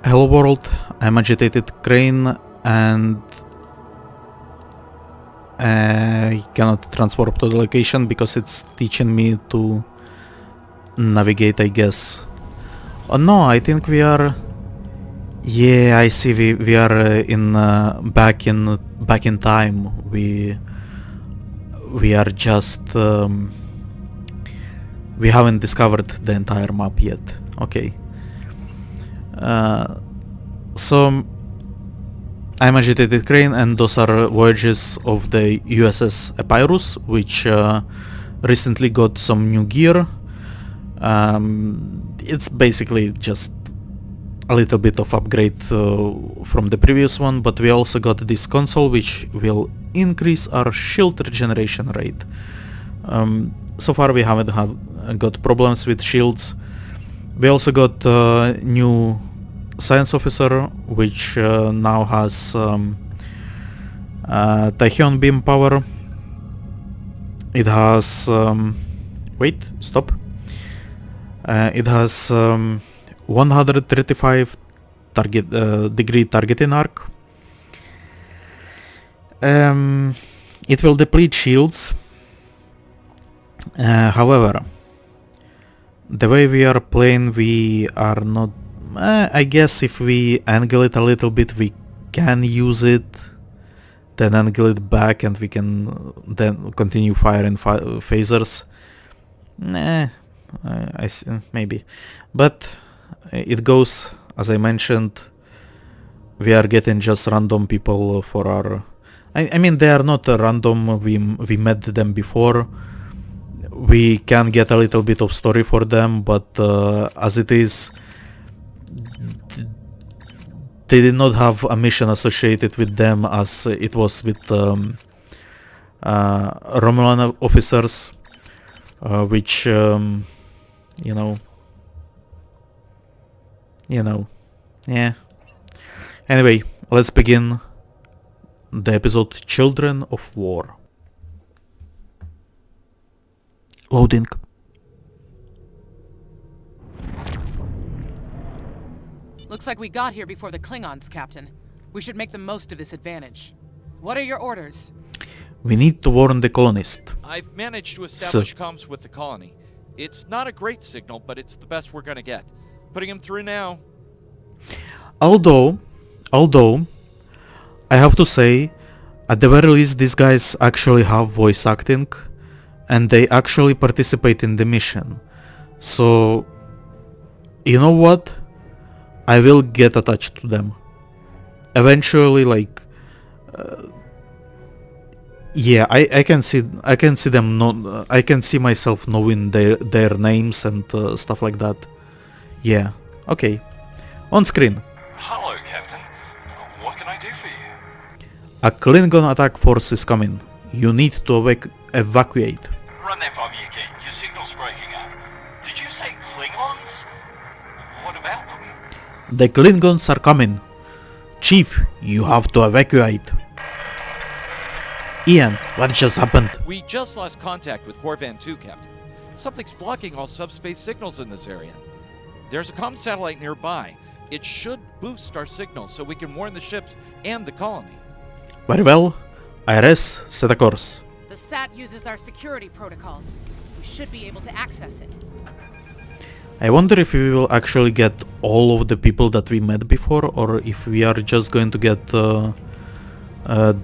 Hello world, I'm Agitated Crane and I cannot transport to the location because it's teaching me to navigate, I guess. Oh no, I think we are... Yeah, I see we are in back in time. We are just we haven't discovered the entire map yet. Okay. So I'm Agitated Crane and those are voyages of the USS Epirus, which recently got some new gear. It's basically just a little bit of upgrade from the previous one, but we also got this console which will increase our shield regeneration rate. So far we haven't got problems with shields. We also got new science officer, which now has Tachyon beam power. It has wait, stop. It has 135 degree targeting arc. It will deplete shields. However, the way we are playing, we are not... I guess if we angle it a little bit, we can use it, then angle it back, and we can then continue firing phasers. I see, maybe. But it goes, as I mentioned, we are getting just random people for our... I mean, they are not random, we met them before. We can get a little bit of story for them, but as it is, they did not have a mission associated with them as it was with Romulan officers, which, you know, yeah. Anyway, let's begin the episode Children of War. Loading. Looks like we got here before the Klingons, Captain. We should make the most of this advantage. What are your orders? We need to warn the colonist. I've managed to establish comms with the colony. It's not a great signal, but it's the best we're gonna get. Putting him through now. Although, I have to say, at the very least these guys actually have voice acting, and they actually participate in the mission. So, you know what? I will get attached to them. Eventually, like, yeah, I can see them. I can see myself knowing their names and stuff like that. Yeah. Okay. On screen. Hello, Captain. What can I do for you? A Klingon attack force is coming. You need to evacuate. Run that by me again. Your signal's breaking up. Did you say Klingons? What about them? The Klingons are coming. Chief, you have to evacuate. Ian, what just happened? We just lost contact with Corvan 2, Captain. Something's blocking all subspace signals in this area. There's a comm satellite nearby. It should boost our signal so we can warn the ships and the colony. Very well. IRS, set a course. The SAT uses our security protocols. We should be able to access it. I wonder if we will actually get all of the people that we met before, or if we are just going to get the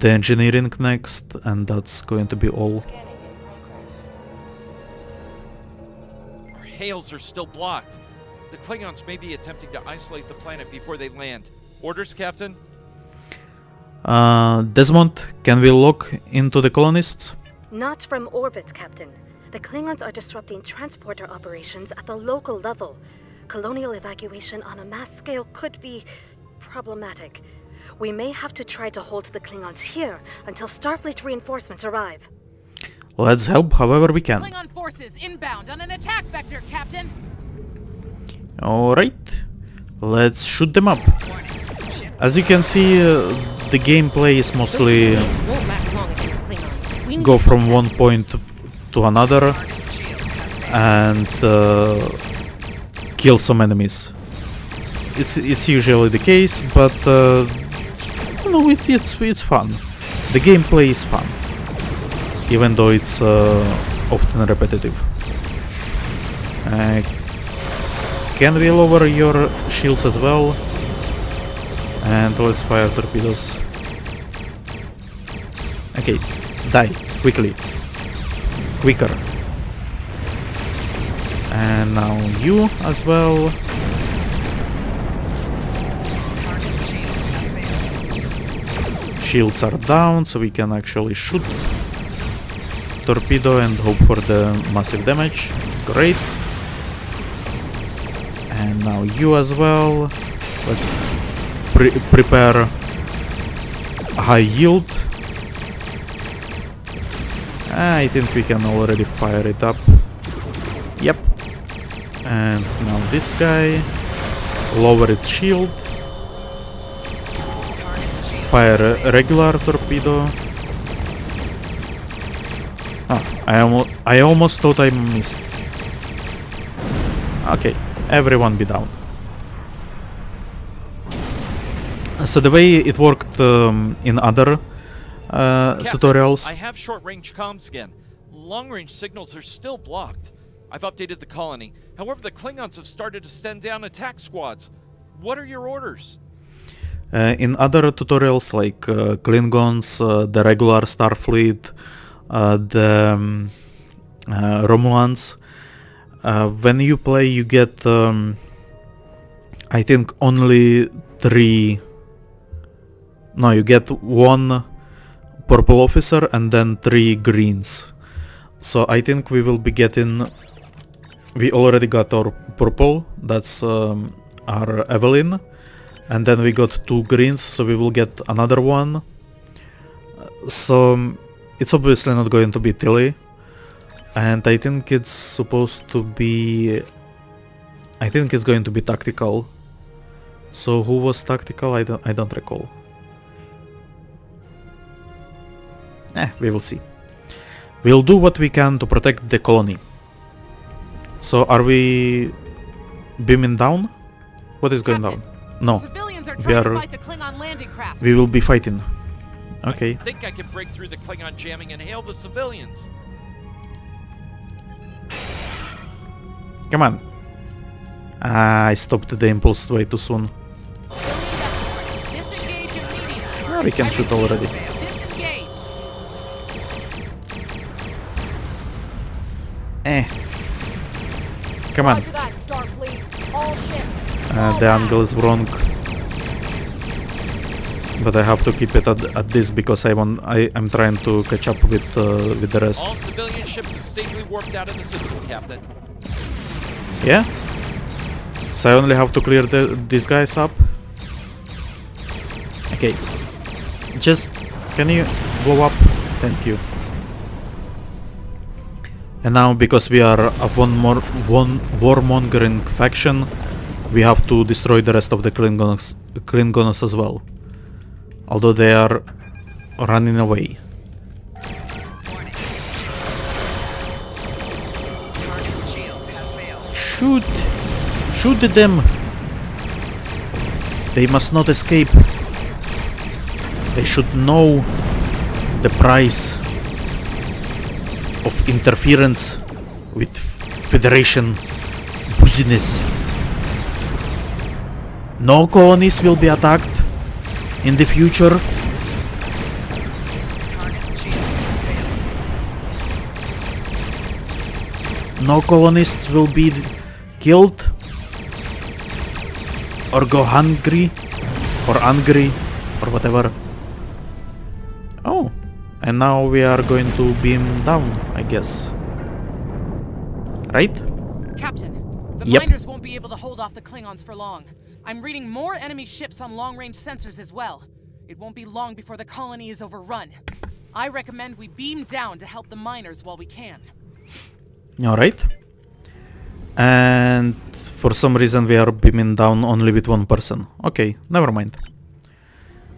engineering next, and that's going to be all. Our hails are still blocked. The Klingons may be attempting to isolate the planet before they land. Orders, Captain? Desmond, can we look into the colonists? Not from orbit, Captain. The Klingons are disrupting transporter operations at the local level. Colonial evacuation on a mass scale could be problematic. We may have to try to hold the Klingons here until Starfleet reinforcements arrive. Let's help however we can. Klingon forces inbound on an attack vector, Captain. Alright, let's shoot them up. As you can see, the gameplay is mostly go from one point to another and kill some enemies. it's usually the case, but no, it's fun. The gameplay is fun, even though it's often repetitive. Can we lower your shields as well? And let's fire torpedoes. Okay, die quickly, quicker. And now you as well. Shields are down, so we can actually shoot torpedo and hope for the massive damage. Great. And now you as well. Let's prepare high yield. I think we can already fire it up. Yep. And now this guy. Lower its shield. Fire a regular torpedo. I almost thought I missed. Okay, everyone be down. So the way it worked in other Captain, tutorials. I have short-range comms again. Long-range signals are still blocked. I've updated the colony. However, the Klingons have started to send down attack squads. What are your orders? In other tutorials like Klingons, the regular Starfleet, the Romulans, when you play you get I think only 3... No, you get 1 purple officer and then 3 greens. So I think we will be getting... We already got our purple, that's our Evelyn. And then we got 2 greens, so we will get another one. So it's obviously not going to be Tilly. And I think it's supposed to be... I think it's going to be tactical. So who was tactical? I don't recall. We will see. We'll do what we can to protect the colony. So are we beaming down? What is going Captain, down? No. Civilians are We trying to are... fight the Klingon landing craft. We will be fighting. Okay. I think I can break through the Klingon jamming and hail the civilians. Come on. I stopped the impulse way too soon. Disengage immediately. We can shoot already. Disengage. Come on. Roger that, Starfleet. All ships. The angle is wrong. But I have to keep it at this because I'm trying to catch up with the rest. All civilian ships have safely warped out of the system, Captain. Yeah? So I only have to clear these guys up? Okay. Just... Can you blow up? Thank you. And now, because we are a warmongering faction, we have to destroy the rest of the Klingons as well. Although they are running away. Shoot! Shoot them! They must not escape. They should know the price of interference with Federation business. No colonies will be attacked in the future. No colonists will be killed or go hungry or angry or whatever. Oh, and now we are going to beam down, I guess. Right? Captain, the Yep. miners won't be able to hold off the Klingons for long. I'm reading more enemy ships on long-range sensors as well. It won't be long before the colony is overrun. I recommend we beam down to help the miners while we can. Alright. And for some reason we are beaming down only with 1 person. Okay, never mind.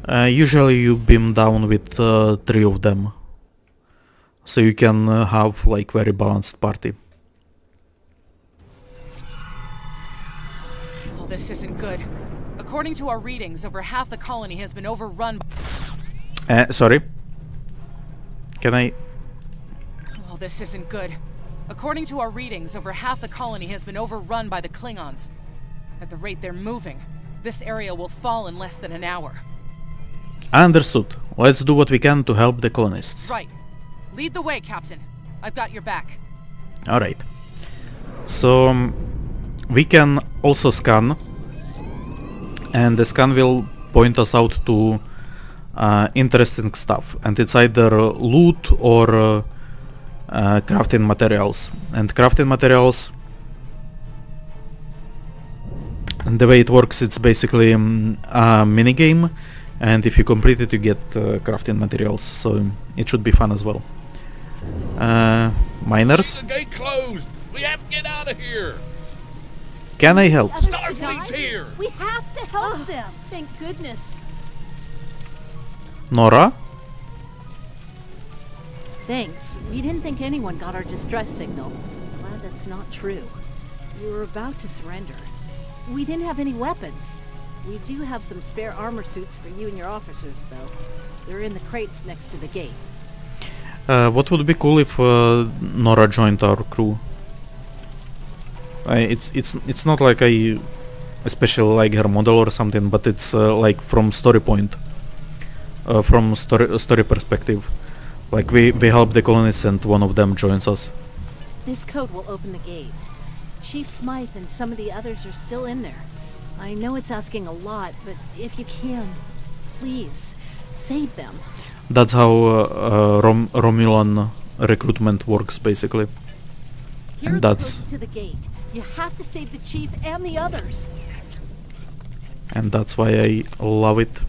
Usually you beam down with 3 of them. So you can have like very balanced party. Well, this isn't good. According to our readings, over half the colony has been overrun. Sorry. Can I... Oh, this isn't good. According to our readings, over half the colony has been overrun by the Klingons. At the rate they're moving, this area will fall in less than an hour. Understood. Let's do what we can to help the colonists. Right. Lead the way, Captain. I've got your back. Alright. So, we can also scan. And the scan will point us out to interesting stuff. And it's either loot or crafting materials. And crafting materials... And the way it works, it's basically a minigame. And if you complete it, you get crafting materials. So it should be fun as well. Miners? The gate closed. We have to get out of here. Can I help? Starfleet's here. We have to help them. Thank goodness. Nora? Thanks. We didn't think anyone got our distress signal. Glad that's not true. You were about to surrender. We didn't have any weapons. We do have some spare armor suits for you and your officers, though. They're in the crates next to the gate. What would be cool if Nora joined our crew? It's not like I especially like her model or something, but it's like from story point, from story perspective. Like we help the colonists and one of them joins us. This code will open the gate. Chief Smythe and some of the others are still in there. I know it's asking a lot, but if you can, please, save them. That's how Romulan recruitment works, basically. Here And are the that's codes to the gate. You have to save the chief and the others. and that's why I love it.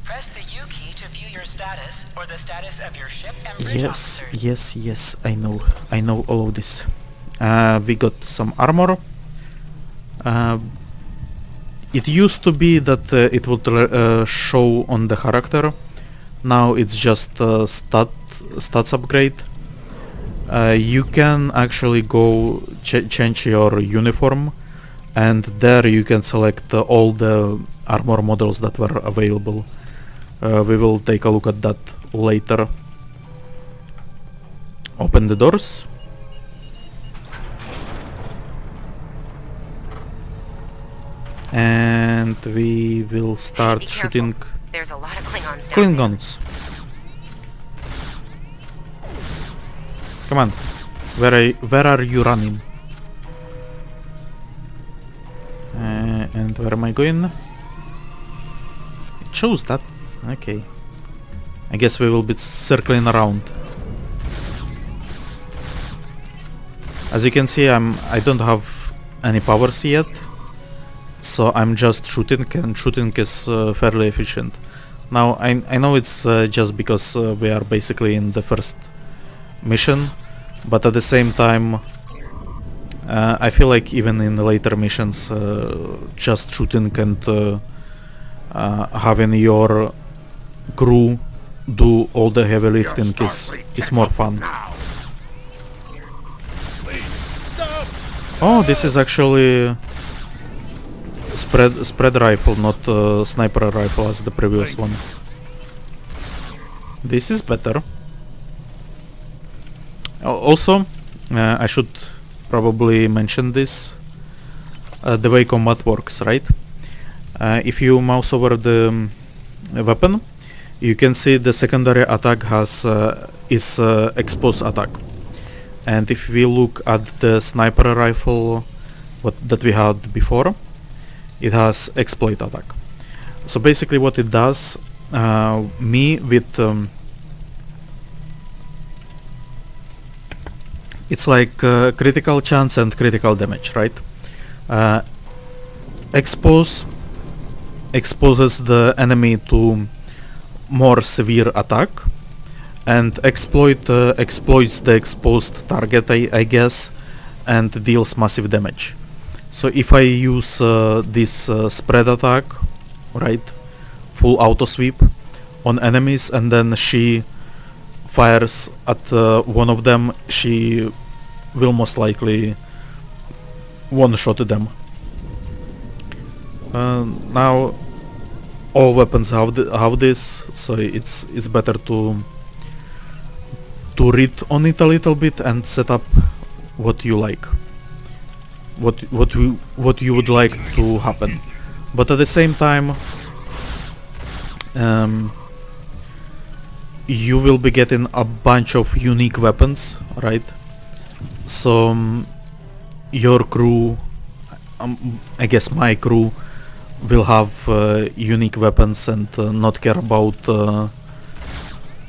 Press the U key to view your status or the status of your ship and bridge officers. Yes, I know all of this. We got some armor. It used to be that it would show on the character. Now it's just stats upgrade. You can actually go change your uniform, and there you can select all the armor models that were available. We will take a look at that later. Open the doors. And we will start Be careful. shooting There's a lot of Klingons down Klingons. Come on. Where are you running? And where am I going? It shows that. Okay. I guess we will be circling around. As you can see, I don't have any powers yet. So I'm just shooting, and shooting is fairly efficient. Now I know it's just because we are basically in the first mission, but at the same time I feel like even in the later missions just shooting and having your crew do all the heavy lifting is more fun. Oh, this is actually spread rifle, not sniper rifle as the previous one. This is better. Also, I should probably mention this, the way combat works, right? If you mouse over the weapon, you can see the secondary attack is exposed attack. And if we look at the sniper rifle that we had before, it has exploit attack. So basically what it does, me with it's like critical chance and critical damage, right? Exposes the enemy to more severe attack, and exploits the exposed target, I guess, and deals massive damage. So if I use this spread attack, right, full auto sweep on enemies, and then she fires at one of them, she will most likely one-shot them. Now all weapons have this, so it's better to read on it a little bit and set up what you like, what you would like to happen. But at the same time, you will be getting a bunch of unique weapons, right? So your crew, I guess my crew, will have unique weapons and not care about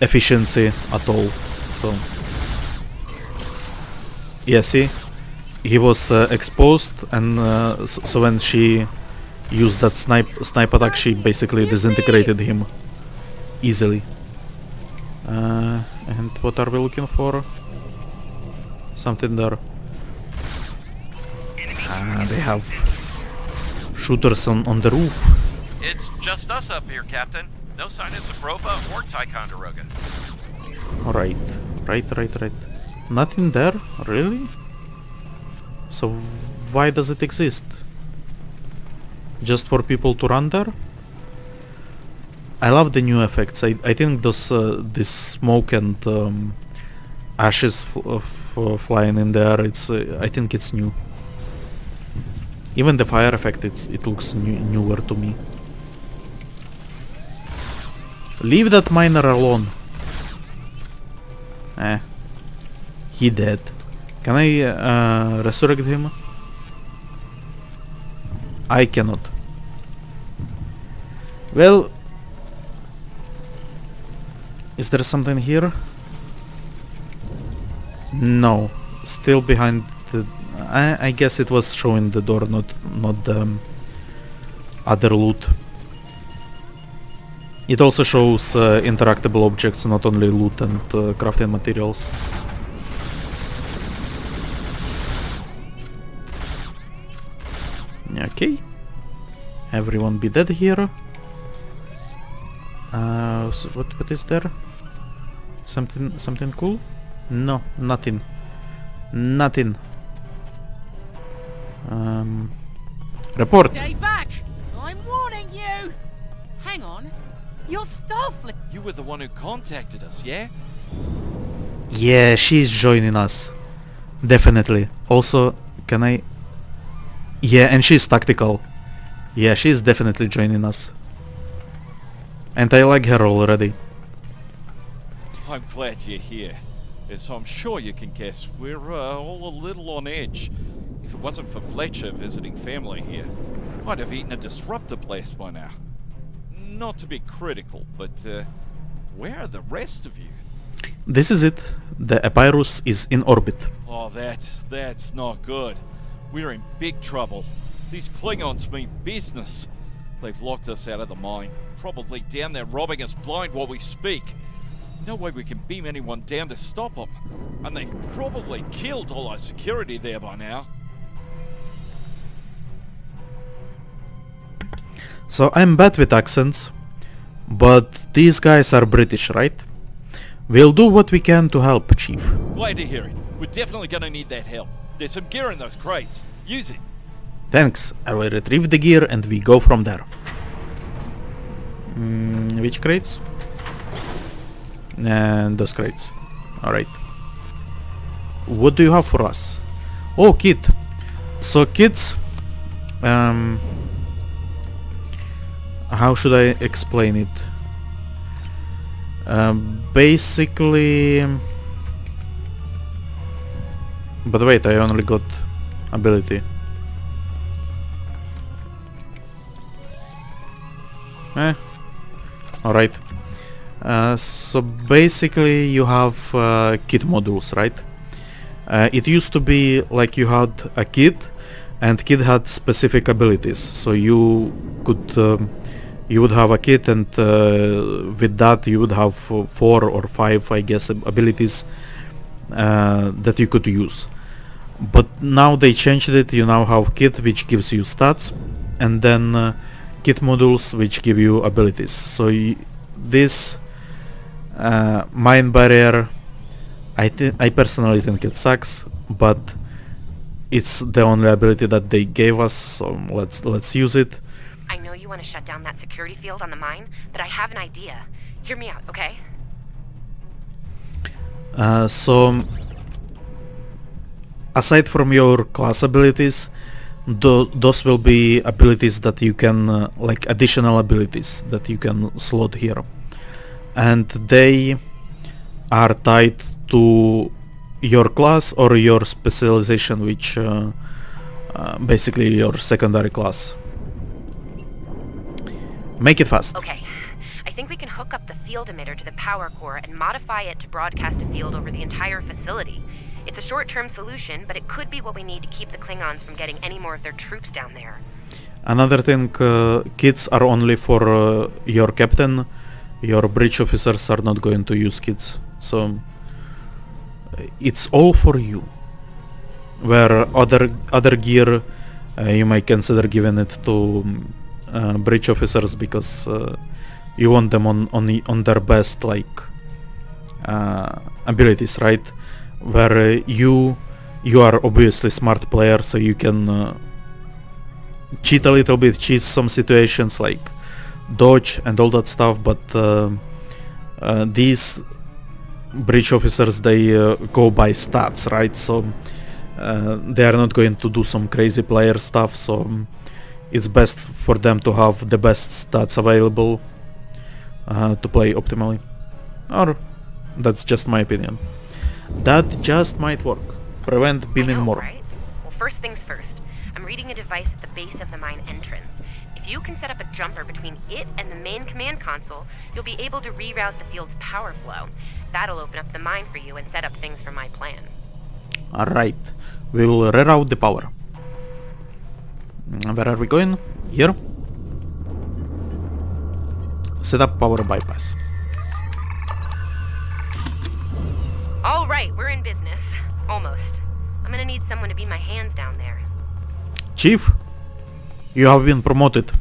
efficiency at all. So yeah, see, he was exposed, and so when she used that snipe attack, she basically disintegrated him easily. And what are we looking for? Something there. They have shooters on the roof. It's just us up here, Captain. No sign of Zabrova or Ticonderoga. Right. Nothing there, really? So why does it exist? Just for people to run there? I love the new effects. I think those this smoke and ashes flying in there. It's I think it's new. Even the fire effect, it looks newer to me. Leave that miner alone. He dead. Can I resurrect him? I cannot. Well, is there something here? No, still behind the... I guess it was showing the door, not the other loot. It also shows interactable objects, not only loot and crafting materials. Okay, everyone be dead here. So what is there? Something cool? No, nothing. Report. Stay back! I'm warning you! Hang on. Your stuff! You were the one who contacted us, yeah? Yeah, she's joining us. Definitely. Also, can I... Yeah, and she's tactical. Yeah, she's definitely joining us. And I like her already. I'm glad you're here. As I'm sure you can guess, we're all a little on edge. If it wasn't for Fletcher visiting family here, I'd have eaten a disruptor blast by now. Not to be critical, but where are the rest of you? This is it. The Epirus is in orbit. Oh, that's not good. We're in big trouble. These Klingons mean business. They've locked us out of the mine, probably down there robbing us blind while we speak. No way we can beam anyone down to stop them. And they've probably killed all our security there by now. So I'm bad with accents, but these guys are British, right? We'll do what we can to help, Chief. Glad to hear it. We're definitely gonna need that help. There's some gear in those crates. Use it. Thanks. I will retrieve the gear and we go from there. Which crates? And those crates. Alright. What do you have for us? Oh, kit. So kits... how should I explain it? Basically... But wait, I only got ability. Alright. So basically you have kit modules, right? It used to be like you had a kit, and kit had specific abilities. So you could... you would have a kit, and with that you would have 4 or 5, I guess, abilities that you could use. But now they changed it. You now have kit, which gives you stats, and then kit modules, which give you abilities. So this mine barrier, I personally think it sucks, but it's the only ability that they gave us, so let's use it. I know you want to shut down that security field on the mine, but I have an idea. Hear me out, okay? So, aside from your class abilities, those will be abilities that you can, like additional abilities that you can slot here. And they are tied to your class or your specialization, which basically your secondary class. Make it fast. Okay. I think we can hook up the field emitter to the power core and modify it to broadcast a field over the entire facility. It's a short-term solution, but it could be what we need to keep the Klingons from getting any more of their troops down there. Another thing, kits are only for your captain. Your bridge officers are not going to use kits. So it's all for you. Where other gear you might consider giving it to bridge officers because you want them on their best abilities, right? Where you are obviously smart player, so you can cheat a little bit, cheat some situations like dodge and all that stuff, but these bridge officers, they go by stats, right? So they are not going to do some crazy player stuff, so it's best for them to have the best stats available to play optimally. Or that's just my opinion. That just might work. Prevent beaming more. Right? Well, first things first. I'm reading a device at the base of the mine entrance. If you can set up a jumper between it and the main command console, you'll be able to reroute the field's power flow. That'll open up the mine for you and set up things for my plan. Alright, we will reroute the power. Where are we going? Here? Set up power bypass. Alright, we're in business. Almost. I'm gonna need someone to be my hands down there. Chief, you have been promoted.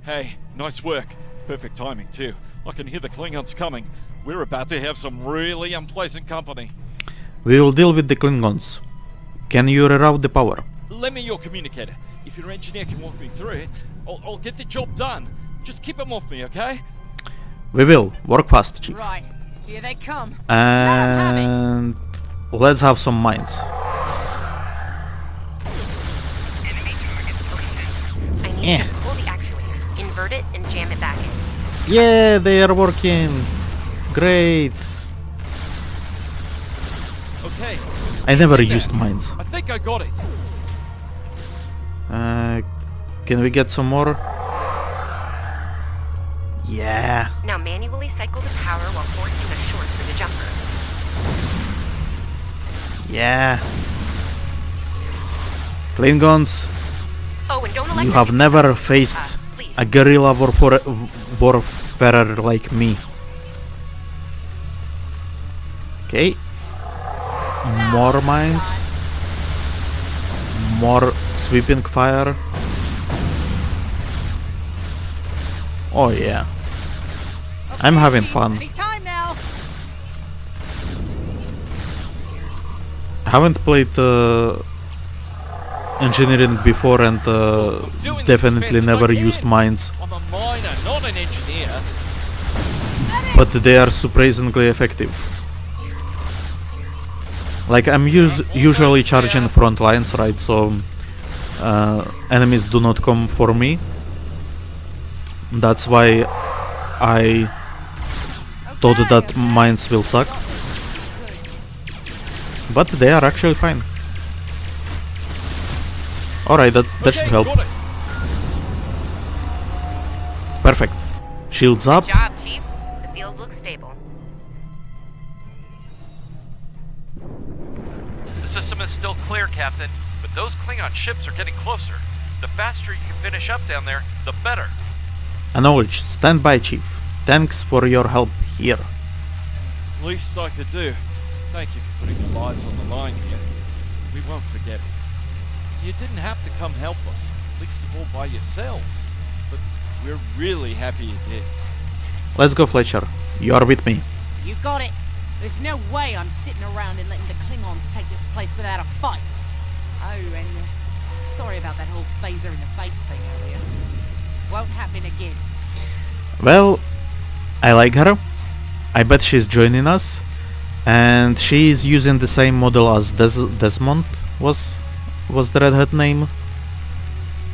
Hey, nice work. Perfect timing, too. I can hear the Klingons coming. We're about to have some really unpleasant company. We will deal with the Klingons. Can you reroute the power? Lend me your communicator. If your engineer can walk me through it, I'll get the job done. Just keep him off me, okay? We will. Work fast, Chief. Right. Here they come. And let's have some mines. I need to pull the actuator, invert it, and jam it back in. Yeah, they are working. Great. Okay. I never used mines. I think I got it. Can we get some more? Yeah. Now manually cycle the power while forcing a short through the jumper. Yeah. Klingons, Oh, and don't you have never faced please. a guerrilla warfarer like me. Okay. More mines. More sweeping fire. Oh yeah. I'm having fun. Anytime now. I haven't played engineering before and definitely never used mines, I'm a miner, not an engineer. but they are surprisingly effective. Like I'm usually charging front lines, right, so enemies do not come for me. That's why I thought that mines will suck. But they are actually fine. Alright, that should help. Got it. Perfect. Shields up. Good job, Chief. The field looks stable. The system is still clear, Captain, but those Klingon ships are getting closer. The faster you can finish up down there, the better. Acknowledged. Stand by, Chief. Thanks for your help here. Least I could do. Thank you for putting your lives on the line here. We won't forget it. You didn't have to come help us, least of all by yourselves. But we're really happy you did. Let's go, Fletcher. You are with me. You got it. There's no way I'm sitting around and letting the Klingons take this place without a fight. Oh, and sorry about that whole phaser in the face thing earlier. Won't happen again. Well, I like her. I bet she's joining us. And she is using the same model as Desmond was the redhead name.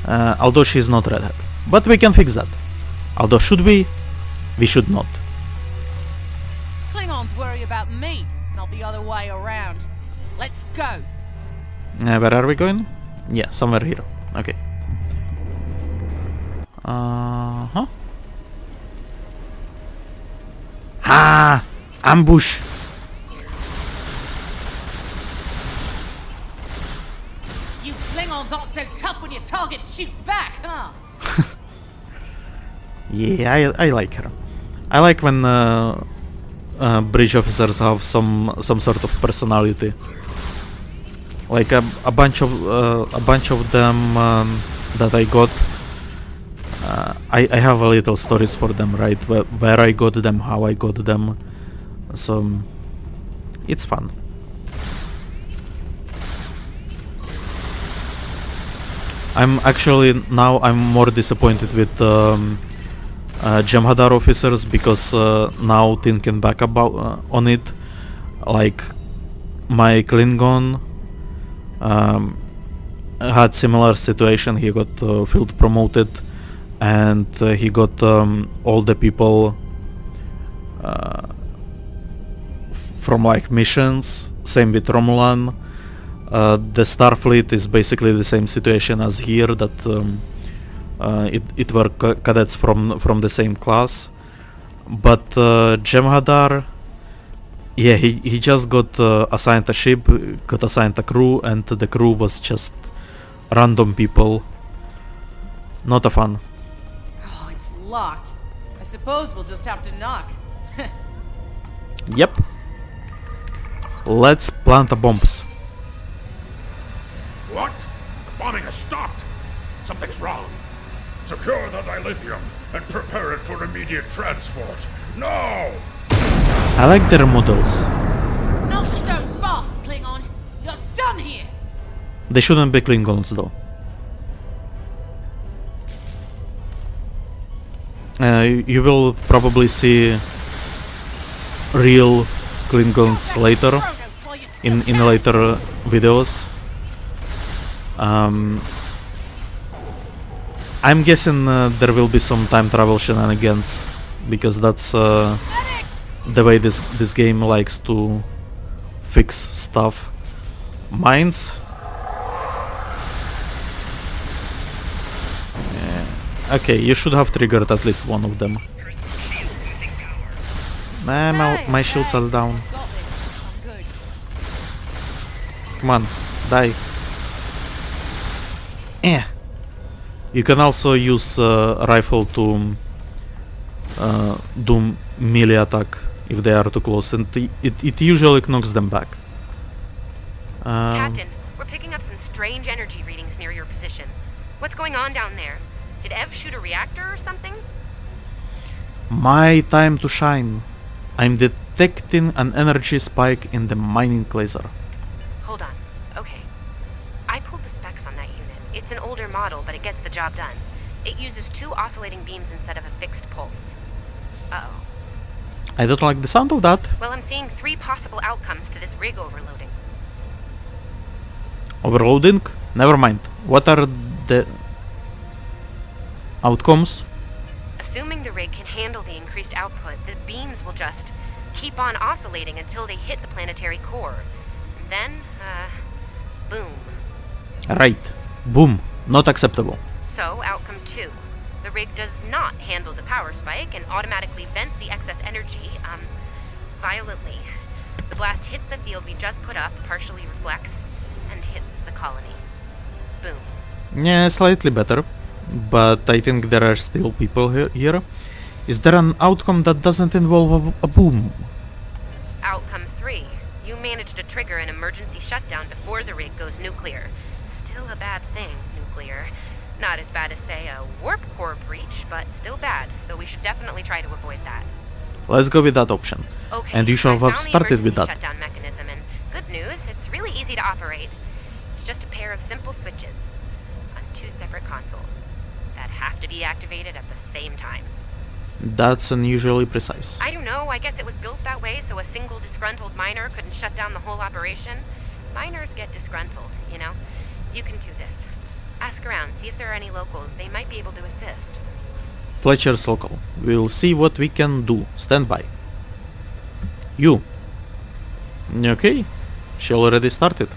Although she's not redhead. But we can fix that. Although should we? We should not. Klingons worry about me, not the other way around. Let's go. Where are we going? Yeah, somewhere here. Okay. Uh-huh. Ah! Ambush! You Klingons aren't so tough when your targets shoot back, huh? Yeah, I like her. I like when bridge officers have some sort of personality. Like a bunch of them that I got. I have a little stories for them, right? Where I got them, how I got them. So it's fun. I'm more disappointed with Jem'Hadar officers because now thinking back on it, like my Klingon had similar situation. He got field promoted, and he got all the people from like missions. Same with Romulan. The Starfleet is basically the same situation as here, that it were cadets from the same class. But Jem'Hadar, yeah, he just got assigned a ship, got assigned a crew, and the crew was just random people. Not a fun. Oh, it's locked. I suppose we'll just have to knock. Yep. Let's plant the bombs. What? The bombing has stopped. Something's wrong. Secure the dilithium and prepare it for immediate transport. No! I like their models. Not so fast, Klingon. You're done here. They shouldn't be Klingons though. You will probably see real Klingons later in later videos. I'm guessing there will be some time travel shenanigans, because that's the way this game likes to fix stuff. Mines. Okay, you should have triggered at least one of them. My shields are down. Come on, die. You can also use rifle to do melee attack if they are too close, and it usually knocks them back. Captain, we're picking up some strange energy readings near your position. What's going on down there? Did Ev shoot a reactor or something? My time to shine. I'm detecting an energy spike in the mining laser. Hold on. Okay. I pulled the specs on that unit. It's an older model, but it gets the job done. It uses 2 oscillating beams instead of a fixed pulse. Uh-oh. I don't like the sound of that. Well, I'm seeing 3 possible outcomes to this rig overloading. Overloading? Never mind. What are the outcomes? Assuming the rig can handle the increased output, the beams will just keep on oscillating until they hit the planetary core. And then, boom. Right. Boom. Not acceptable. So, outcome 2. The rig does not handle the power spike and automatically vents the excess energy, violently. The blast hits the field we just put up, partially reflects, and hits the colony. Boom. Yeah, slightly better. But I think there are still people here. Is there an outcome that doesn't involve a boom? Outcome 3. You managed to trigger an emergency shutdown before the rig goes nuclear. Still a bad thing, nuclear. Not as bad as, say, a warp core breach, but still bad, so we should definitely try to avoid that. Let's go with that option. Okay, and you should have started with that. Shutdown mechanism, and good news, it's really easy to operate. It's just a pair of simple switches on 2 separate consoles that have to be activated at the same time. That's unusually precise. I don't know, I guess it was built that way so a single disgruntled miner couldn't shut down the whole operation. Miners get disgruntled, you know? You can do this. Ask around, see if there are any locals. They might be able to assist. Fletcher's local. We'll see what we can do. Stand by. You. Okay. She already started.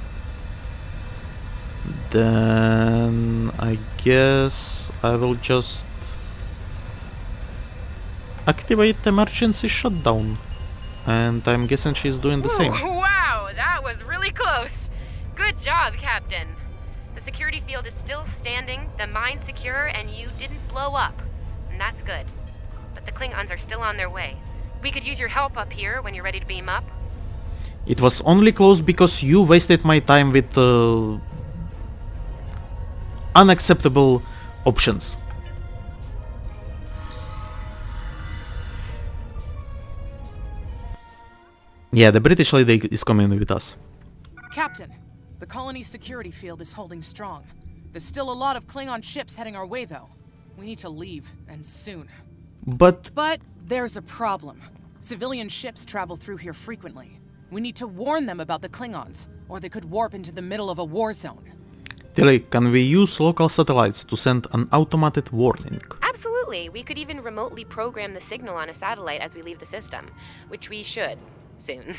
Then I guess I will just activate emergency shutdown. And I'm guessing she's doing the same. Wow, that was really close. Good job, Captain. The security field is still standing, the mine's secure, and you didn't blow up. And that's good. But the Klingons are still on their way. We could use your help up here when you're ready to beam up. It was only close because you wasted my time with unacceptable options. Yeah, the British lady is coming with us. Captain, the colony's security field is holding strong. There's still a lot of Klingon ships heading our way, though. We need to leave, and soon. But there's a problem. Civilian ships travel through here frequently. We need to warn them about the Klingons, or they could warp into the middle of a war zone. Tilly, can we use local satellites to send an automated warning? Absolutely. We could even remotely program the signal on a satellite as we leave the system, which we should, soon.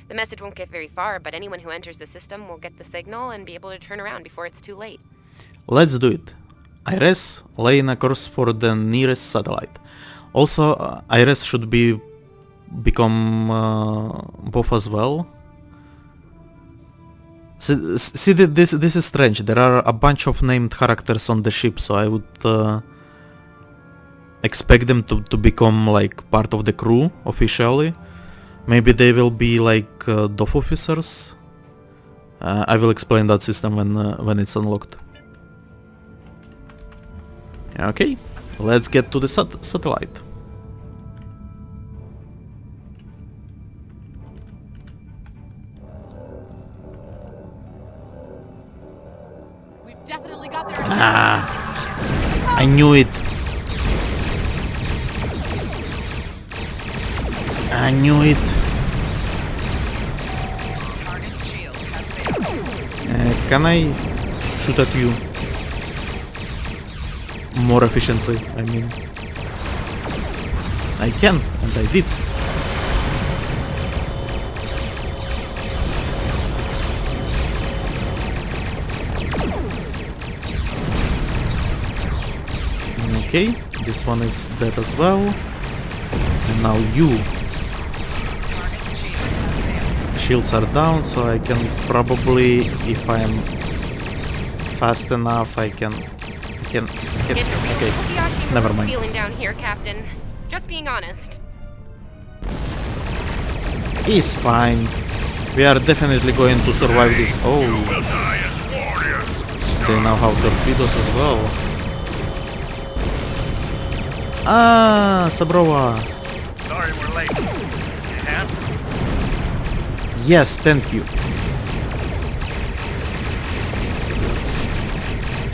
The message won't get very far, but anyone who enters the system will get the signal and be able to turn around before it's too late. Let's do it. IRS, laying a course for the nearest satellite. Also, IRS should become both as well. See, this is strange. There are a bunch of named characters on the ship, so I would expect them to become like part of the crew officially. Maybe they will be like DOF officers. I will explain that system when it's unlocked. Okay, let's get to the satellite. We've definitely got their I knew it. I knew it. Can I shoot at you more efficiently? I mean, I can, and I did. Okay, this one is dead as well. And now you. Shields are down, so I can probably, if I am fast enough, I can. Okay, never mind. Feeling down here, Captain. Just being honest. He's fine. We are definitely going to survive this. Oh, they now have torpedoes as well. Ah, Sabrova. Sorry we're late. And? Yes, thank you.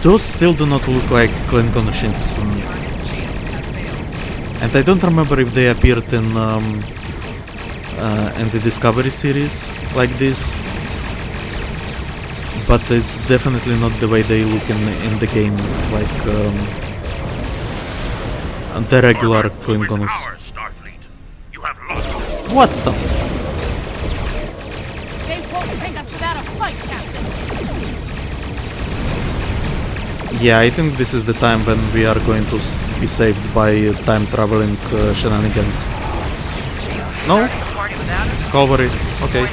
Those still do not look like Klingon ships to me. And I don't remember if they appeared in the Discovery series like this. But it's definitely not the way they look in the game, like the regular Klingons. What the? They won't take us without a fight, Captain. Yeah, I think this is the time when we are going to be saved by time traveling shenanigans. No? Cover it. Okay.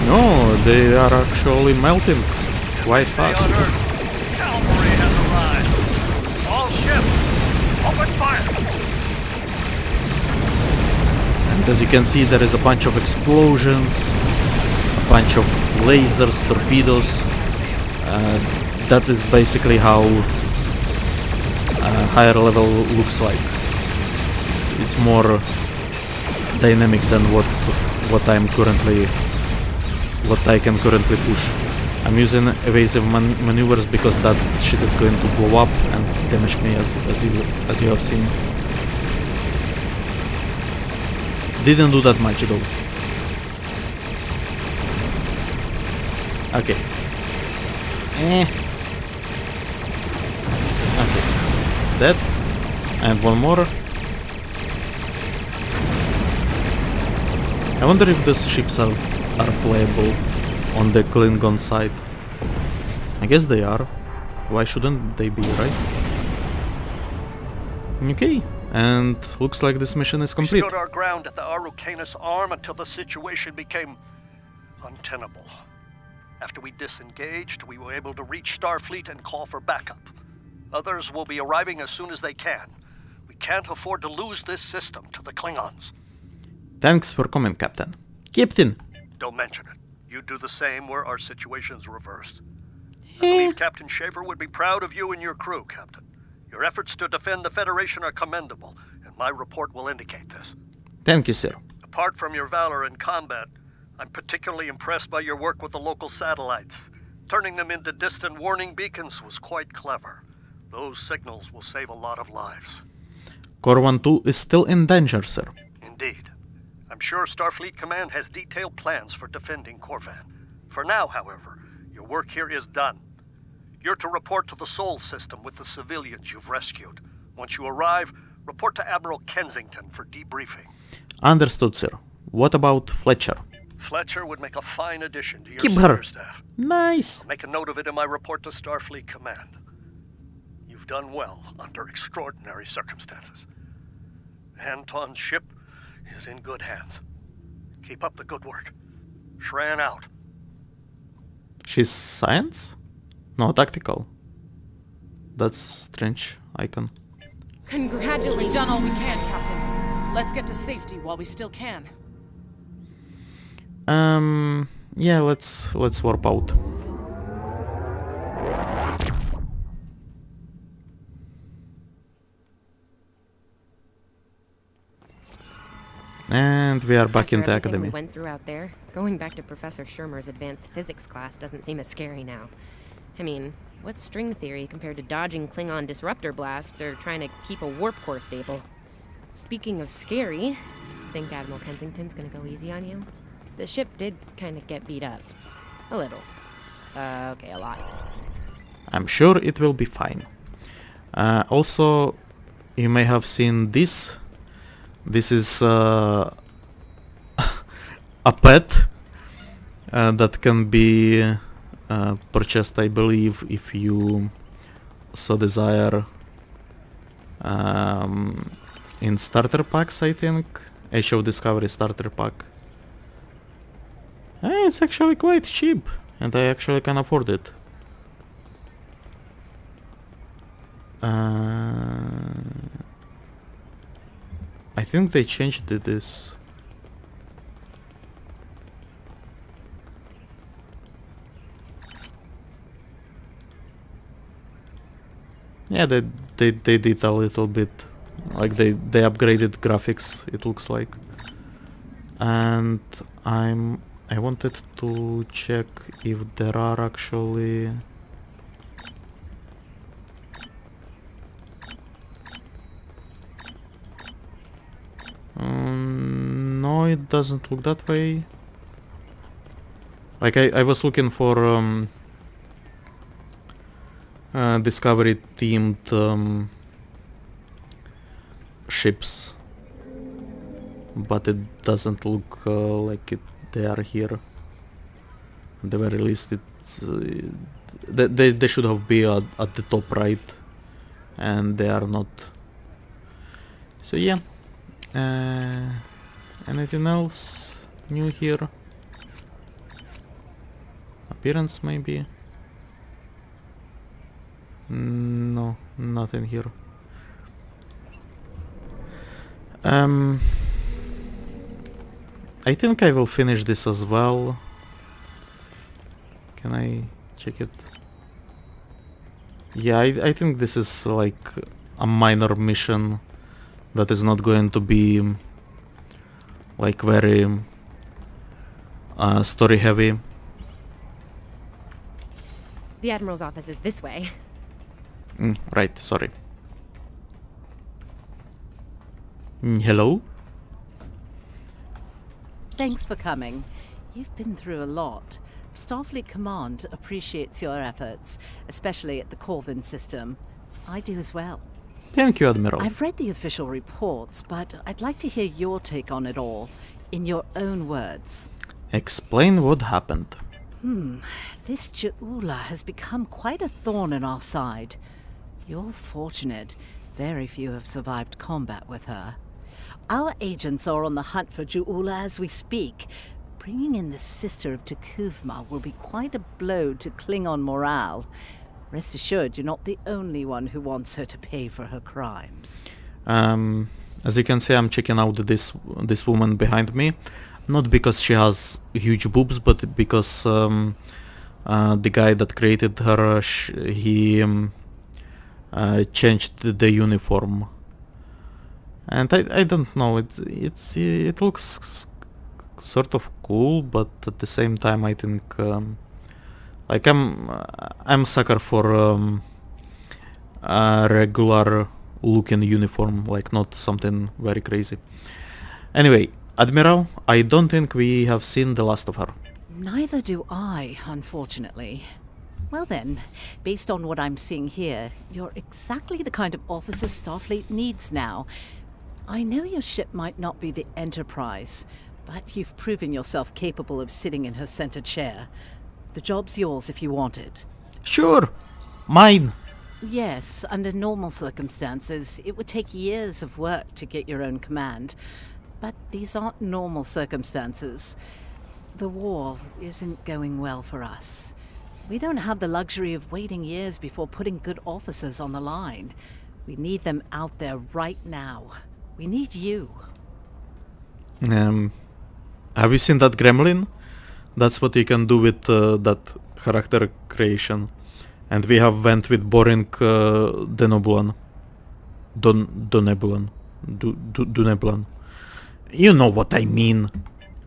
No, they are actually melting quite fast. Cavalry has arrived. All ships, open fire. And as you can see, there is a bunch of explosions, a bunch of lasers, torpedoes. That is basically how higher level looks like. It's more dynamic than what I can currently push. I'm using evasive maneuvers because that shit is going to blow up and damage me as you have seen. Didn't do that much though. Okay. Okay. That. And one more. I wonder if these ships are playable on the Klingon side. I guess they are. Why shouldn't they be, right? Okay. And looks like this mission is complete. We stood our ground at the Araucanus Arm until the situation became untenable. After we disengaged, we were able to reach Starfleet and call for backup. Others will be arriving as soon as they can. We can't afford to lose this system to the Klingons. Thanks for comment, Captain. Captain! Don't mention it. You do the same where our situation's reversed. I believe Captain Schaefer would be proud of you and your crew, Captain. Your efforts to defend the Federation are commendable, and my report will indicate this. Thank you, sir. Apart from your valor in combat, I'm particularly impressed by your work with the local satellites. Turning them into distant warning beacons was quite clever. Those signals will save a lot of lives. Corvan 2 is still in danger, sir. Indeed. I'm sure Starfleet Command has detailed plans for defending Corvan. For now, however, your work here is done. You're to report to the Sol system with the civilians you've rescued. Once you arrive, report to Admiral Kensington for debriefing. Understood, sir. What about Fletcher? Fletcher would make a fine addition to your Keep senior her. staff. Nice. I'll make a note of it in my report to Starfleet Command. You've done well under extraordinary circumstances. Anton's ship is in good hands. Keep up the good work. Shran out. She's science? No, tactical. That's strange icon. Congratulations. We've done all we can, Captain. Let's get to safety while we still can. Yeah, let's warp out. And we are back in the After everything academy. we went through out there, going back to Professor Schirmer's advanced physics class doesn't seem as scary now. I mean, what's string theory compared to dodging Klingon disruptor blasts or trying to keep a warp core stable? Speaking of scary, think Admiral Kensington's gonna go easy on you? The ship did kind of get beat up. A little. Okay, a lot. I'm sure it will be fine. Also, you may have seen this. This is a pet that can be purchased, I believe, if you so desire, in starter packs, I think. Age of Discovery starter pack. It's actually quite cheap, and I actually can afford it. I think they changed this. Yeah, they did a little bit, like they upgraded graphics, it looks like. And I wanted to check if there are actually no, it doesn't look that way. Like I was looking for Discovery themed ships, but it doesn't look like they are here. At the very least, it's they should have been at the top right, and they are not. So yeah. Anything else new here? Appearance maybe? No, nothing here. I think I will finish this as well. Can I check it? Yeah, I think this is like a minor mission that is not going to be like very story heavy. The Admiral's office is this way. Right, sorry. Hello? Thanks for coming. You've been through a lot. Starfleet Command appreciates your efforts, especially at the Corvin system. I do as well. Thank you, Admiral. I've read the official reports, but I'd like to hear your take on it all, in your own words. Explain what happened. This Ju'ula has become quite a thorn in our side. You're fortunate. Very few have survived combat with her. Our agents are on the hunt for Ju'ula as we speak. Bringing in the sister of T'Kuvma will be quite a blow to Klingon morale. Rest assured, you're not the only one who wants her to pay for her crimes. As you can see, I'm checking out this woman behind me. Not because she has huge boobs, but because the guy that created her, he changed the uniform. And I don't know, it looks sort of cool, but at the same time I think like I'm sucker for a regular looking uniform, like not something very crazy. Anyway, Admiral, I don't think we have seen the last of her. Neither do I, unfortunately. Well then, based on what I'm seeing here, you're exactly the kind of officer Starfleet needs now. I know your ship might not be the Enterprise, but you've proven yourself capable of sitting in her center chair. The job's yours if you want it. Sure, mine. Yes, under normal circumstances, it would take years of work to get your own command. But these aren't normal circumstances. The war isn't going well for us. We don't have the luxury of waiting years before putting good officers on the line. We need them out there right now. We need you. Have you seen that gremlin? That's what you can do with that character creation. And we have went with boring Denobulan. Dunebulan. You know what I mean.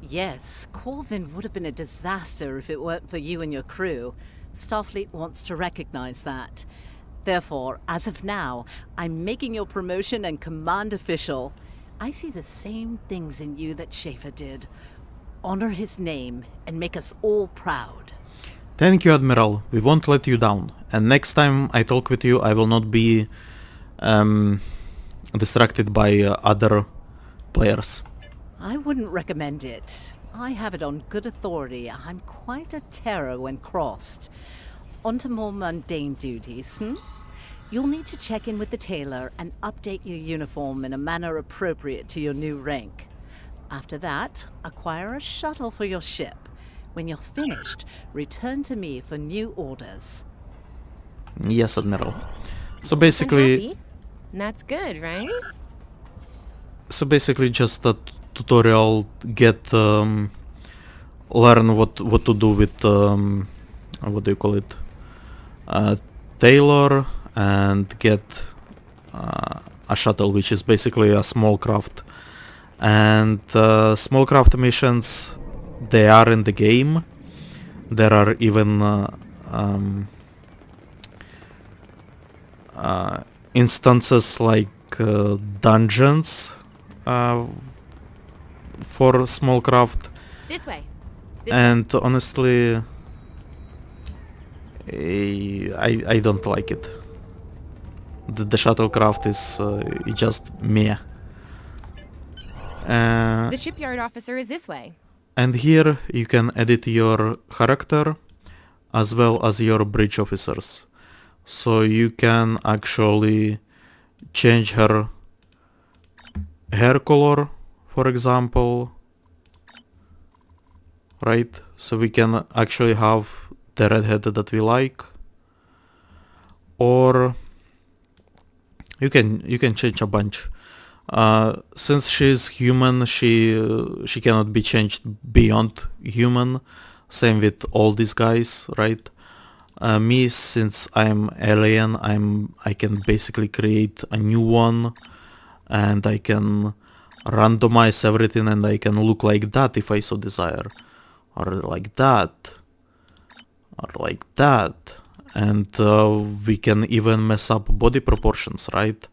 Yes, Corvin would have been a disaster if it weren't for you and your crew. Starfleet wants to recognize that. Therefore, as of now, I'm making your promotion and command official. I see the same things in you that Schaefer did. Honor his name and make us all proud. Thank you, Admiral. We won't let you down. And next time I talk with you, I will not be distracted by other players. I wouldn't recommend it. I have it on good authority. I'm quite a terror when crossed. On to more mundane duties, You'll need to check in with the tailor and update your uniform in a manner appropriate to your new rank. After that, acquire a shuttle for your ship. When you're finished, return to me for new orders. Yes, Admiral. So basically... Happy? That's good, right? So basically just a tutorial, learn what to do with, what do you call it? Tailor, and get a shuttle, which is basically a small craft. And small craft missions, they are in the game. There are even instances like dungeons for small craft. This way. And honestly, I don't like it. The shuttlecraft is just meh. The shipyard officer is this way. And here you can edit your character as well as your bridge officers. So you can actually change her hair color, for example. Right? So we can actually have the redhead that we like. Or you can change a bunch. Since she's human, she cannot be changed beyond human. Same with all these guys, right? Me, since I'm alien, I can basically create a new one, and I can randomize everything, and I can look like that if I so desire, or like that, or like that, and we can even mess up body proportions, right?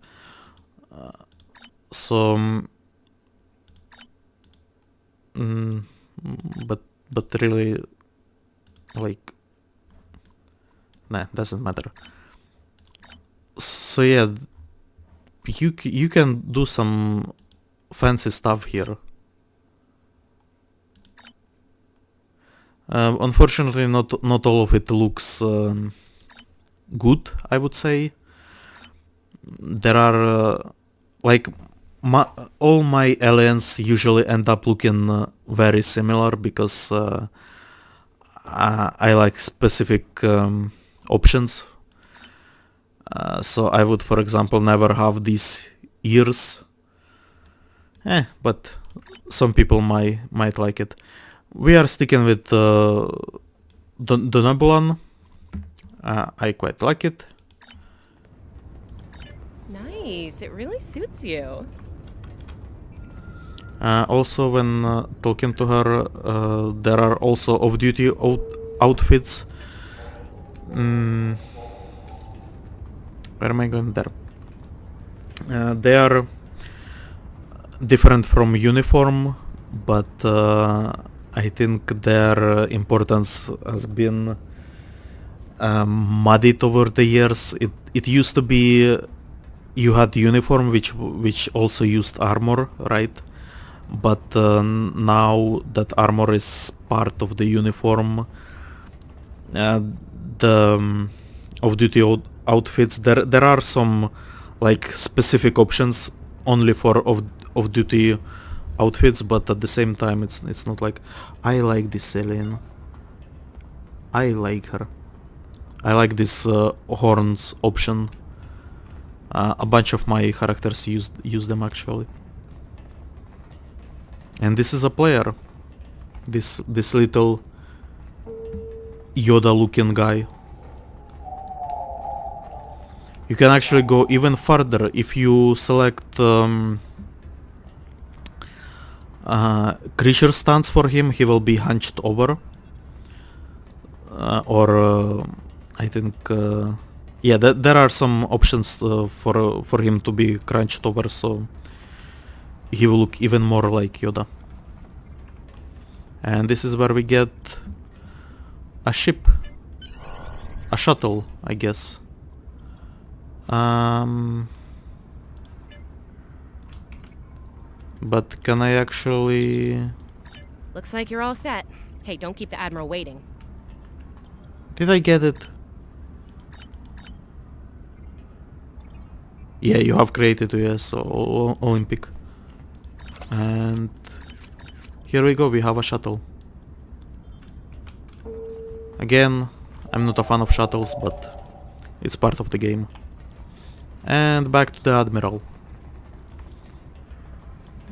But really, like, nah, doesn't matter. So yeah, you can do some fancy stuff here. Unfortunately, not all of it looks good, I would say. There are like all my aliens usually end up looking very similar because I like specific options. So I would, for example, never have these ears. But some people might like it. We are sticking with Donabulan. I quite like it. Nice, it really suits you. Also, when talking to her, there are also off-duty outfits. Where am I going? There. They are different from uniform, but I think their importance has been muddied over the years. It used to be you had uniform which also used armor, right? But now that armor is part of the uniform, the off-duty outfits, there are some like specific options only for off-duty outfits, but at the same time it's not like I like this alien. I like her. I like this horns option. A bunch of my characters use them actually. And this is a player. This little Yoda looking guy. You can actually go even further if you select creature stance for him. He will be hunched over, or I think yeah, there are some options for him to be crunched over, so he will look even more like Yoda. And this is where we get a ship, a shuttle, I guess. But can I actually... Looks like you're all set. Hey, don't keep the Admiral waiting. Did I get it? Yeah, you have created US Olympic. And here we go, we have a shuttle. Again, I'm not a fan of shuttles, but it's part of the game. And back to the Admiral.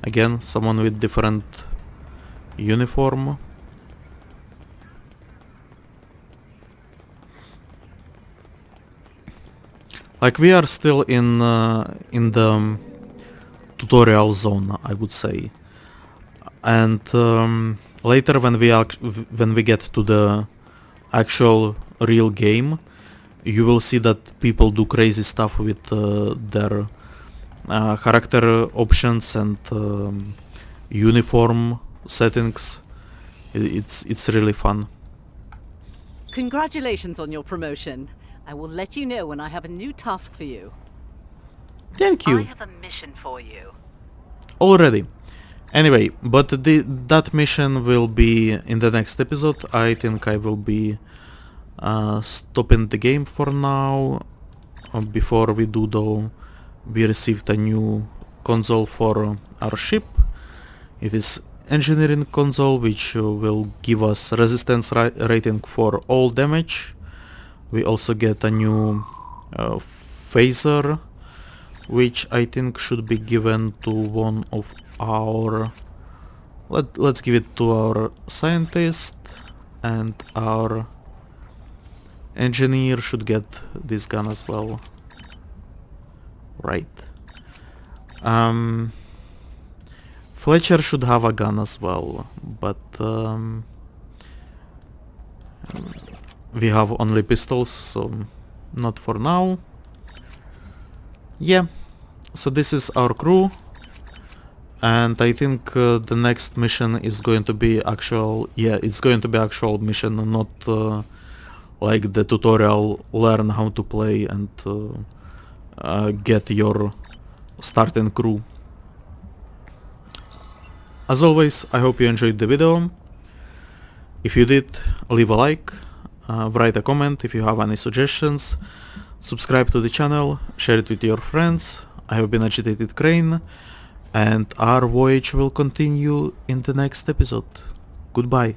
Again, someone with different uniform. Like, we are still in the tutorial zone, I would say. And later, when we get to the actual real game, you will see that people do crazy stuff with their character options and uniform settings. It's really fun. Congratulations on your promotion. I will let you know when I have a new task for you. Thank you. I have a mission for you. Already. Anyway, but that mission will be in the next episode. I think I will be stopping the game for now. Before we do though, we received a new console for our ship. It is engineering console, which will give us resistance rating for all damage. We also get a new phaser, which I think should be given to one of our... Let's give it to our scientist, and our engineer should get this gun as well. Right. Fletcher should have a gun as well, but we have only pistols, so not for now. Yeah, so this is our crew, and I think the next mission is going to be actual, yeah, it's going to be actual mission, not like the tutorial, learn how to play and get your starting crew. As always, I hope you enjoyed the video. If you did, leave a like, write a comment if you have any suggestions, subscribe to the channel, share it with your friends. I have been Agitated Crane, and our voyage will continue in the next episode. Goodbye.